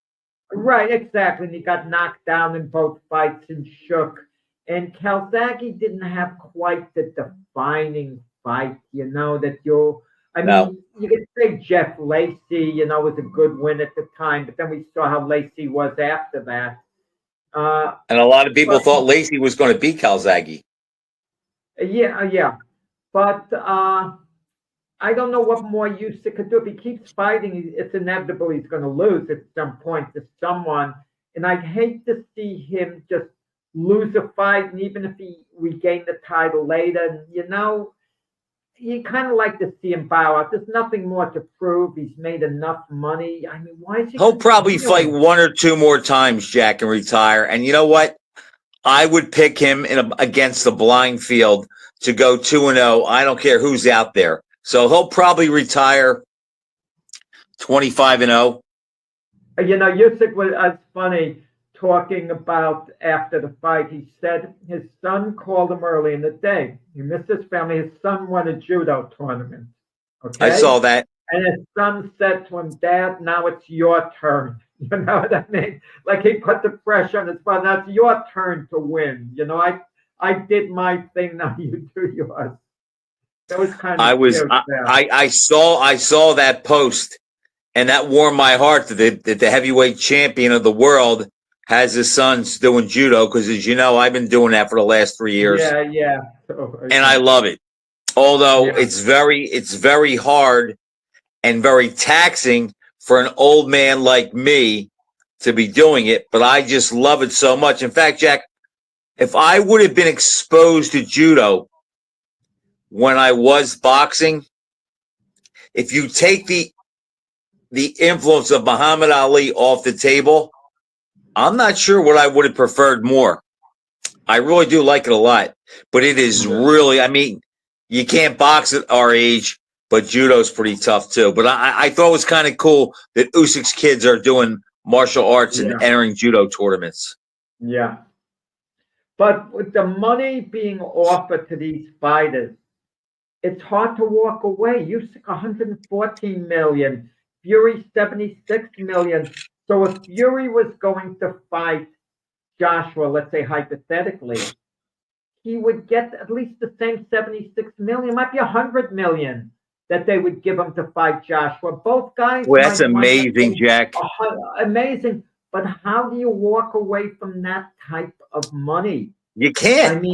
Right, exactly. And he got knocked down in both fights and shook. And Calzaghe didn't have quite the defining fight, that you'll. I mean, you could say Jeff Lacey, was a good win at the time, but then we saw how Lacey was after that. And a lot of people thought Lacey was going to beat Calzaghe. Yeah. But I don't know what more Usyk could do. If he keeps fighting, it's inevitable he's going to lose at some point to someone. And I'd hate to see him just lose a fight, and even if he regained the title later, you kind of like to see him bow out. There's nothing more to prove. He's made enough money. I mean, why is he? He'll probably fight one or two more times, Jack, and retire. And you know what? I would pick him against the blind field to go 2-0. I don't care who's out there. So he'll probably retire 25-0. Usyk was funny talking about after the fight. He said his son called him early in the day. He missed his family. His son won a judo tournament. Okay? I saw that. And his son said to him, "Dad, now it's your turn." You know what I mean? Like he put the pressure on his father. Now it's your turn to win. I did my thing. Now you do yours. That was kind of. I saw that post, and that warmed my heart that the heavyweight champion of the world has his sons doing judo, because as you know, I've been doing that for the last 3 years. Yeah. And I love it. Although it's very hard and very taxing for an old man like me to be doing it, but I just love it so much. In fact, Jack, if I would have been exposed to judo when I was boxing, if you take the influence of Muhammad Ali off the table, I'm not sure what I would have preferred more. I really do like it a lot, but it is really, I mean, you can't box at our age, but judo's pretty tough too. But I thought it was kind of cool that Usyk's kids are doing martial arts and entering judo tournaments. Yeah. But with the money being offered to these fighters, it's hard to walk away. Usyk 114 million, Fury 76 million. So if Fury was going to fight Joshua, let's say hypothetically, he would get at least the same 76 million, might be 100 million that they would give him to fight Joshua. Both guys. Well, that's amazing, Jack. Amazing. But how do you walk away from that type of money? You can't.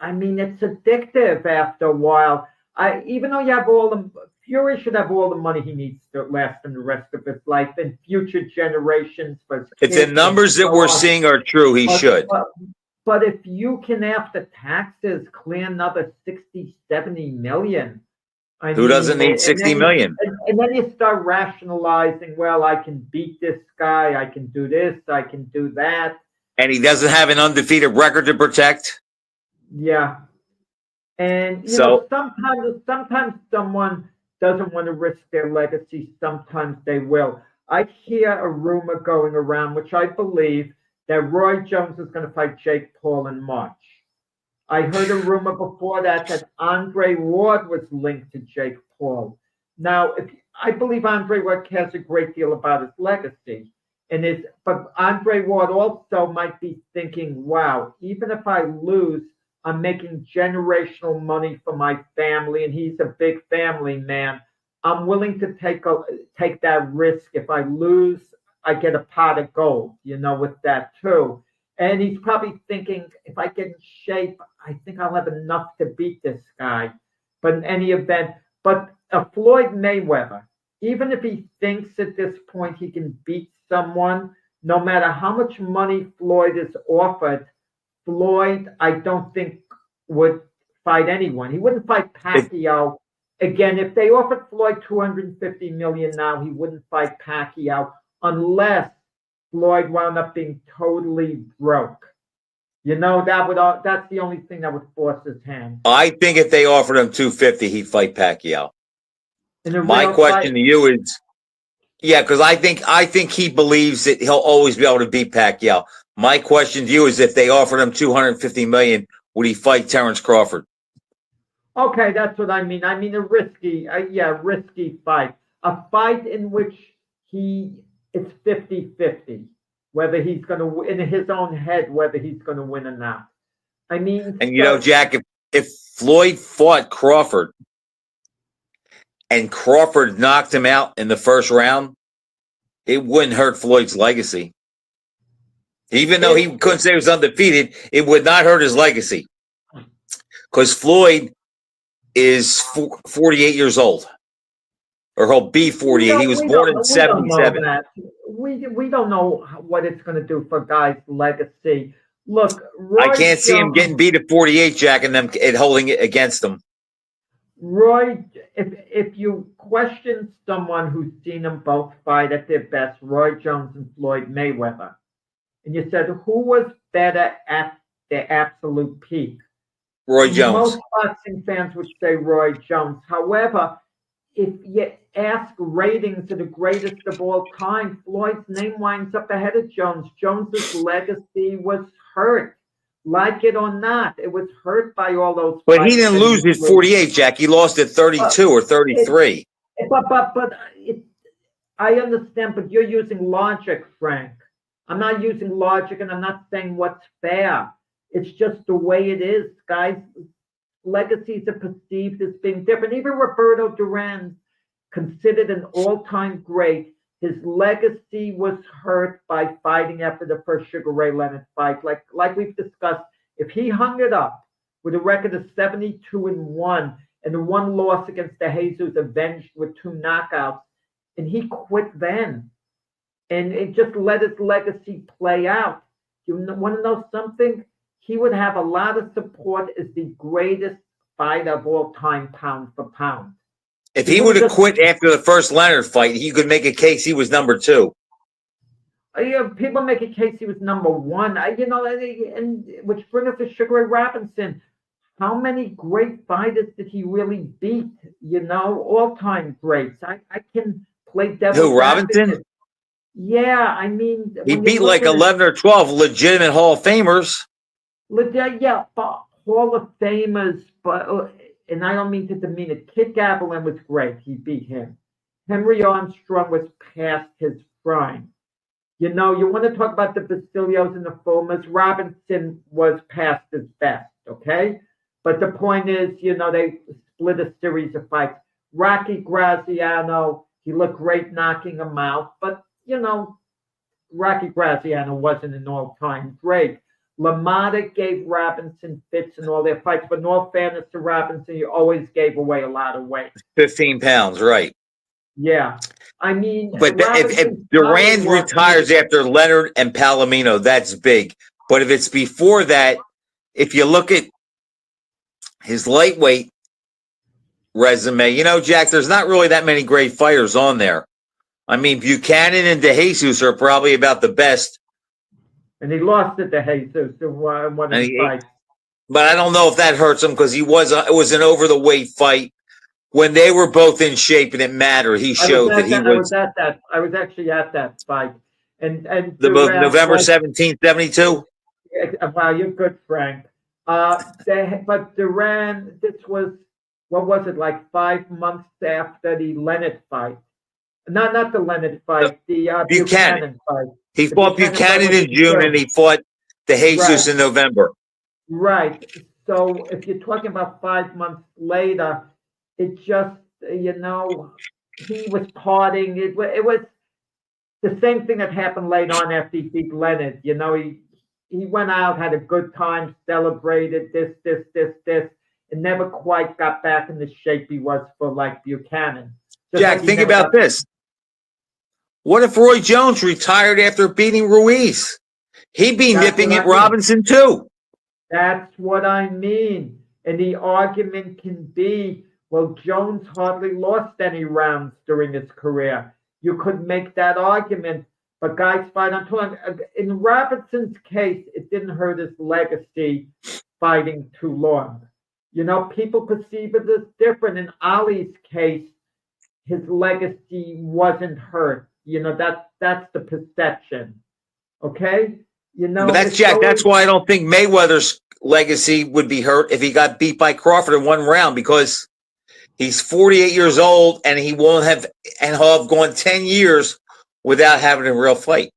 I mean, it's addictive after a while. Even though you have Fury should have all the money he needs to last in the rest of his life and future generations. If the numbers that we're seeing are true, he should. But if you can, after taxes, clear another 60, 70 million. Who doesn't need 60 million? And then you start rationalizing, well, I can beat this guy, I can do this, I can do that. And he doesn't have an undefeated record to protect? Yeah. And sometimes someone doesn't want to risk their legacy, sometimes they will. I hear a rumor going around, which I believe, that Roy Jones is going to fight Jake Paul in March. I heard a rumor before that Andre Ward was linked to Jake Paul. Now, I believe Andre Ward cares a great deal about his legacy, but Andre Ward also might be thinking, "Wow, even if I lose, I'm making generational money for my family," and he's a big family man. I'm willing to take that risk. If I lose, I get a pot of gold, with that too. And he's probably thinking, if I get in shape, I think I'll have enough to beat this guy. But in any event, Floyd Mayweather, even if he thinks at this point he can beat someone, no matter how much money Floyd is offered, Floyd, I don't think, would fight anyone. He wouldn't fight Pacquiao. Again, if they offered Floyd 250 million now, he wouldn't fight Pacquiao unless Floyd wound up being totally broke. That's the only thing that would force his hand. I think if they offered him 250, he'd fight Pacquiao. My question to you is, because I think he believes that he'll always be able to beat Pacquiao. My question to you is, if they offered him 250 million, would he fight Terrence Crawford? Okay, that's what I mean. I mean a risky fight. A fight in which it's 50-50, whether he's going to, in his own head, whether he's going to win or not. I mean... And Jack, if Floyd fought Crawford and Crawford knocked him out in the first round, it wouldn't hurt Floyd's legacy. Even though he couldn't say he was undefeated, it would not hurt his legacy. Because Floyd is 48 years old. Or he'll be 48. He was born in 77. We don't know what it's going to do for a guy's legacy. Look, I Roy can't see him Jones- getting beat at 48, Jack, and them and holding it against him. Roy, if you question someone who's seen them both fight at their best, Roy Jones and Floyd Mayweather, and you said who was better at the absolute peak, Roy Jones. most boxing fans would say Roy Jones. However, if you ask ratings of the greatest of all time, Floyd's name winds up ahead of Jones. Jones's legacy was hurt. Like it or not, it was hurt by all those. But he didn't lose at 48, Jack. He lost at 32 or 33. I understand, but you're using logic, Frank. I'm not using logic, and I'm not saying what's fair. It's just the way it is, guys. Legacies are perceived as being different. Even Roberto Duran, considered an all-time great, his legacy was hurt by fighting after the first Sugar Ray Leonard fight. Like we've discussed, if he hung it up with a record of 72-1 and the one loss against the Jesus avenged with 2 knockouts, and he quit then, and it just let his legacy play out. You want to know something? He would have a lot of support as the greatest fighter of all time, pound for pound. If he would have quit after the first Leonard fight, he could make a case he was number 2. People make a case he was number 1. And which brings us to Sugar Ray Robinson. How many great fighters did he really beat? All-time greats. I can play devil's Who, Robinson? advocate. Yeah, I mean, he beat like 11 or 12 legitimate Hall of Famers. Yeah, but Hall of Famers, and I don't mean to demean it. Kid Gavilan was great. He beat him. Henry Armstrong was past his prime. You want to talk about the Basilios and the Fulmers. Robinson was past his best, okay? But the point is, they split a series of fights. Rocky Graziano, he looked great knocking him out. But, Rocky Graziano wasn't an all-time great. LaMotta gave Robinson fits in all their fights, but in all fairness to Robinson, he always gave away a lot of weight. 15 pounds, right. Yeah. I mean, but if Duran retires after Leonard and Palomino, that's big. But if it's before that, if you look at his lightweight resume, Jack, there's not really that many great fighters on there. I mean, Buchanan and DeJesus are probably about the best. And he lost it to Jesus in one of the fights. But I don't know if that hurts him because it was an over the weight fight. When they were both in shape and it mattered, he showed that he was. I was actually at that fight, and November 17th, 72. Wow, you're good, Frank. But Duran, this was what was it, like 5 months after the Leonard fight? Not the Leonard fight, the Buchanan fight. He fought Buchanan in June, and he fought DeJesus in November. Right. So if you're talking about 5 months later, it just, he was partying. It was the same thing that happened late on after he beat Leonard. He went out, had a good time, celebrated this, and never quite got back in the shape he was for like Buchanan. Jack, think about this. What if Roy Jones retired after beating Ruiz? He'd be nipping at Robinson too. That's what I mean. And the argument can be, well, Jones hardly lost any rounds during his career. You could make that argument, but guys fight on time. In Robinson's case, it didn't hurt his legacy fighting too long. People perceive it as different. In Ali's case, his legacy wasn't hurt. That's the perception. Okay? But that's Jack. That's why I don't think Mayweather's legacy would be hurt if he got beat by Crawford in one round, because he's 48 years old and he'll have gone 10 years without having a real fight.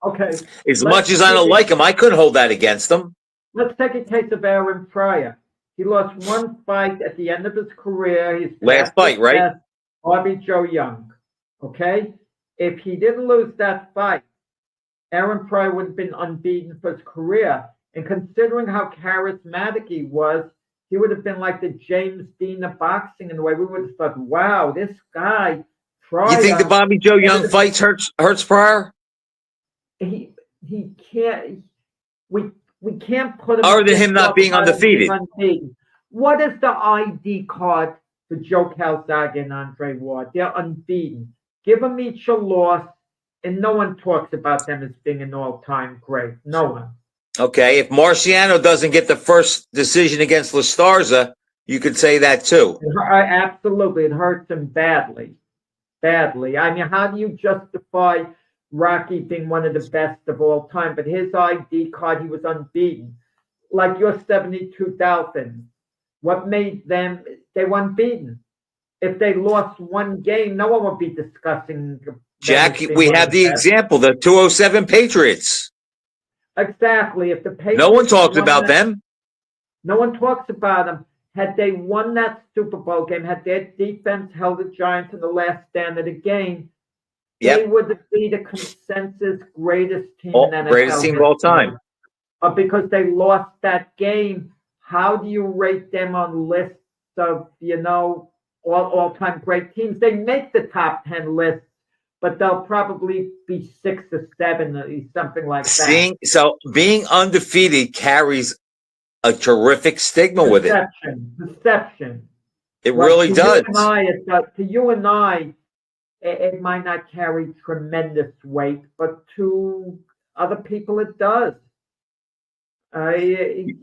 Okay. As much as I don't like him, I couldn't hold that against him. Let's take a case of Aaron Pryor. He lost one fight at the end of his career. His last fight, right? Bobby Joe Young. Okay? If he didn't lose that fight, Aaron Pryor would have been unbeaten for his career. And considering how charismatic he was, he would have been like the James Dean of boxing in the way we would have thought, wow, this guy, Pryor. You think the Bobby Joe Young fights hurts Pryor? He can't. we can't put him Other than him not being undefeated. What is the ID card for Joe Calzaghe and Andre Ward? They're unbeaten. Give them each a loss, and no one talks about them as being an all-time great. No one. Okay, if Marciano doesn't get the first decision against La Starza, you could say that too. Absolutely, it hurts him badly. Badly. I mean, how do you justify Rocky being one of the best of all time? But his ID card, he was unbeaten. Like your 72,000. What made them, they were unbeaten. If they lost one game, no one would be discussing. Jack, we have the example, the 207 Patriots. Exactly. If the Patriots, no one talks about them. No one talks about them. Had they won that Super Bowl game, had their defense held the Giants in the last stand of the game, they would be the consensus greatest team in NFL greatest team of all time. Because they lost that game, how do you rate them on lists of, all-time great teams? They make the top 10 lists, but they'll probably be 6 or 7, something like that. So being undefeated carries a terrific stigma with it. Deception. It really does. To you and I, it might not carry tremendous weight, but to other people it does. When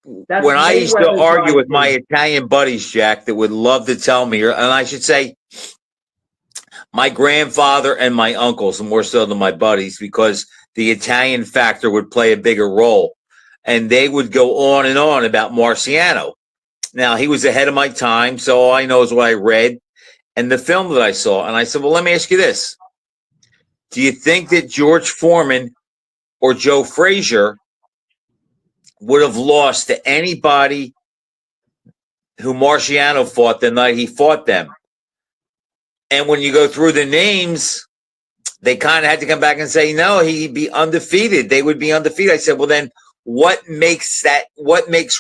I used to argue with my Italian buddies, Jack, that would love to tell me, and I should say my grandfather and my uncles, more so than my buddies, because the Italian factor would play a bigger role. And they would go on and on about Marciano. Now, he was ahead of my time, so all I know is what I read and the film that I saw. And I said, well, let me ask you this. Do you think that George Foreman or Joe Frazier would have lost to anybody who Marciano fought the night he fought them? And when you go through the names, they kind of had to come back and say, no, he'd be undefeated. They would be undefeated. I said, well, then what makes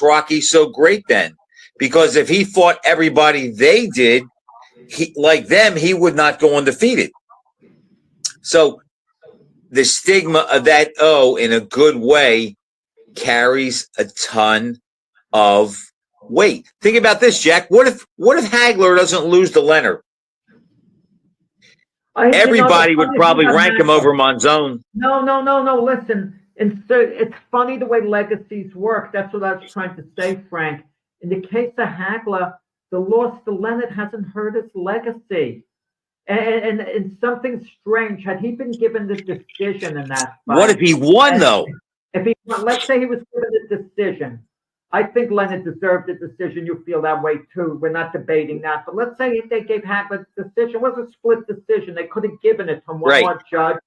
Rocky so great then? Because if he fought everybody they did, he would not go undefeated. So the stigma of that, in a good way, carries a ton of weight. Think about this, Jack. What if Hagler doesn't lose to Leonard? Everybody would probably rank him over Monzon. No. Listen. And so it's funny the way legacies work. That's what I was trying to say, Frank. In the case of Hagler, the loss to Leonard hasn't hurt his legacy. And something strange, had he been given the decision in that fight? What if he won, though? If he won, let's say he was given the decision. I think Leonard deserved the decision. You feel that way, too. We're not debating that. But let's say if they gave Hagler the decision. It was a split decision. They could have given it to one more judge.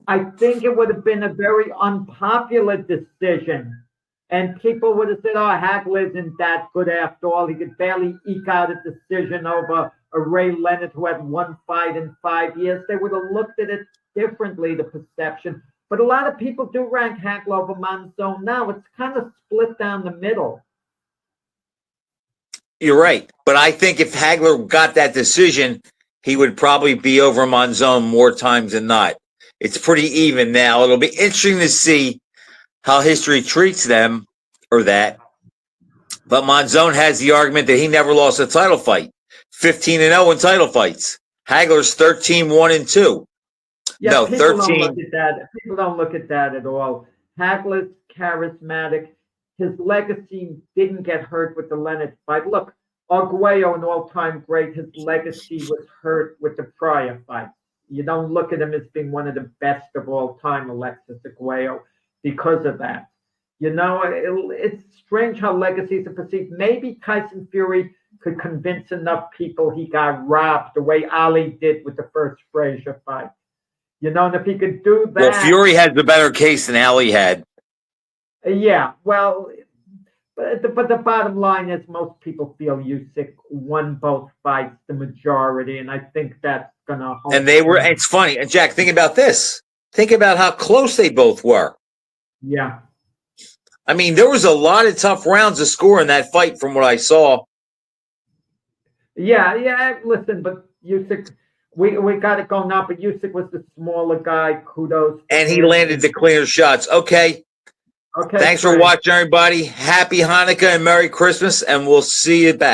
I think it would have been a very unpopular decision. And people would have said, Hagler isn't that good after all. He could barely eke out a decision over a Ray Leonard who had one fight in 5 years. They would have looked at it differently, the perception. But a lot of people do rank Hagler over Monzon now. It's kind of split down the middle. You're right. But I think if Hagler got that decision, he would probably be over Monzon more times than not. It's pretty even now. It'll be interesting to see how history treats them or that. But Monzon has the argument that he never lost a title fight. 15-0 in title fights. Hagler's 13-1-2. Yeah, no, 13. Don't look at that. People don't look at that at all. Hagler's charismatic. His legacy didn't get hurt with the Leonard fight. Look, Arguello, an all-time great, his legacy was hurt with the prior fight. You don't look at him as being one of the best of all time, Alexis Arguello, because of that. It's strange how legacies are perceived. Maybe Tyson Fury could convince enough people he got robbed the way Ali did with the first Frazier fight. And if he could do that... Well, Fury had the better case than Ali had. Yeah, well... But the bottom line is most people feel Usyk won both fights, the majority, and I think that's going to hold. And it's funny. And Jack, think about this. Think about how close they both were. Yeah. I mean, there was a lot of tough rounds to score in that fight from what I saw. Yeah. Listen, but Usyk, we got it going now, but Usyk was the smaller guy. Kudos. And he landed the cleaner shots. Okay. Okay. Thanks for watching, everybody. Happy Hanukkah and Merry Christmas, and we'll see you back.